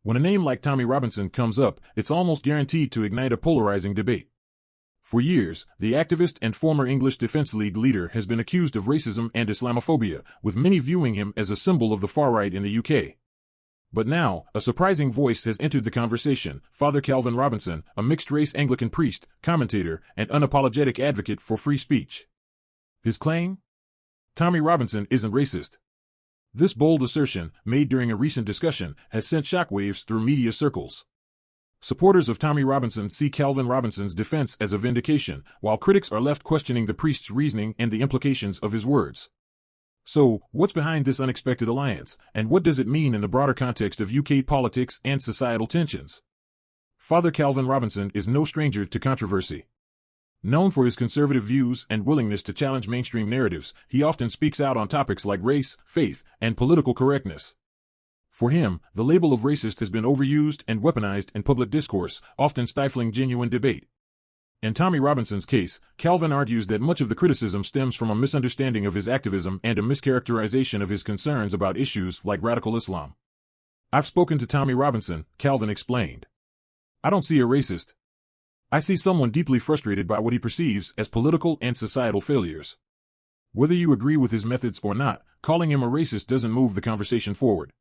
When a name like Tommy Robinson comes up, it's almost guaranteed to ignite a polarizing debate. For years, the activist and former English Defence League leader has been accused of racism and Islamophobia, with many viewing him as a symbol of the far right in the UK. But now, a surprising voice has entered the conversation: Father Calvin Robinson, a mixed-race Anglican priest, commentator, and unapologetic advocate for free speech. His claim? Tommy Robinson isn't racist. This bold assertion, made during a recent discussion, has sent shockwaves through media circles. Supporters of Tommy Robinson see Calvin Robinson's defense as a vindication, while critics are left questioning the priest's reasoning and the implications of his words. So, what's behind this unexpected alliance, and what does it mean in the broader context of UK politics and societal tensions? Father Calvin Robinson is no stranger to controversy. Known for his conservative views and willingness to challenge mainstream narratives, he often speaks out on topics like race, faith, and political correctness. For him, the label of racist has been overused and weaponized in public discourse, often stifling genuine debate. In Tommy Robinson's case, Calvin argues that much of the criticism stems from a misunderstanding of his activism and a mischaracterization of his concerns about issues like radical Islam. "I've spoken to Tommy Robinson," Calvin explained. "I don't see a racist. I see someone deeply frustrated by what he perceives as political and societal failures. Whether you agree with his methods or not, calling him a racist doesn't move the conversation forward."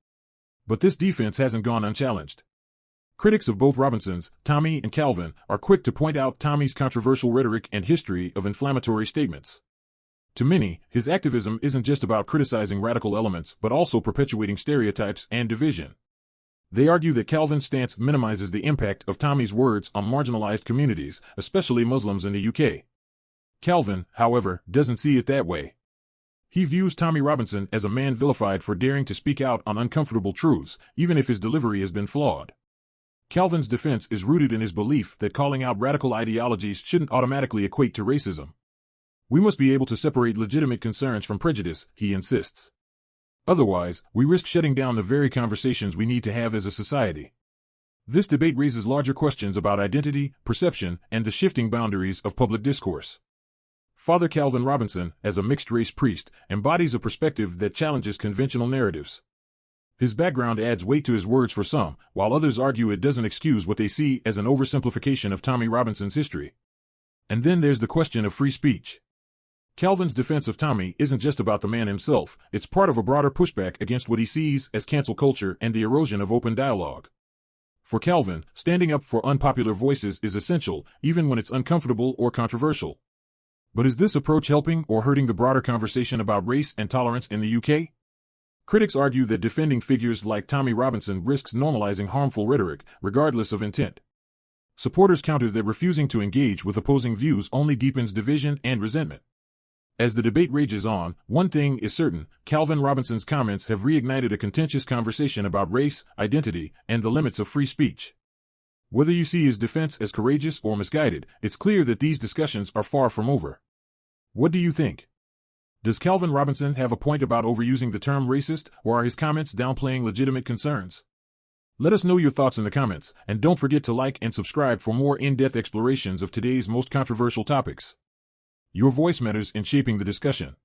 But this defense hasn't gone unchallenged. Critics of both Robinsons, Tommy and Calvin, are quick to point out Tommy's controversial rhetoric and history of inflammatory statements. To many, his activism isn't just about criticizing radical elements but also perpetuating stereotypes and division. They argue that Calvin's stance minimizes the impact of Tommy's words on marginalized communities, especially Muslims in the UK. Calvin, however, doesn't see it that way. He views Tommy Robinson as a man vilified for daring to speak out on uncomfortable truths, even if his delivery has been flawed. Calvin's defense is rooted in his belief that calling out radical ideologies shouldn't automatically equate to racism. "We must be able to separate legitimate concerns from prejudice," he insists. "Otherwise, we risk shutting down the very conversations we need to have as a society." This debate raises larger questions about identity, perception, and the shifting boundaries of public discourse. Father Calvin Robinson, as a mixed-race priest, embodies a perspective that challenges conventional narratives. His background adds weight to his words for some, while others argue it doesn't excuse what they see as an oversimplification of Tommy Robinson's history. And then there's the question of free speech. Calvin's defense of Tommy isn't just about the man himself, it's part of a broader pushback against what he sees as cancel culture and the erosion of open dialogue. For Calvin, standing up for unpopular voices is essential, even when it's uncomfortable or controversial. But is this approach helping or hurting the broader conversation about race and tolerance in the UK? Critics argue that defending figures like Tommy Robinson risks normalizing harmful rhetoric, regardless of intent. Supporters counter that refusing to engage with opposing views only deepens division and resentment. As the debate rages on, one thing is certain: Calvin Robinson's comments have reignited a contentious conversation about race, identity, and the limits of free speech. Whether you see his defense as courageous or misguided, it's clear that these discussions are far from over. What do you think? Does Calvin Robinson have a point about overusing the term racist, or are his comments downplaying legitimate concerns? Let us know your thoughts in the comments, and don't forget to like and subscribe for more in-depth explorations of today's most controversial topics. Your voice matters in shaping the discussion.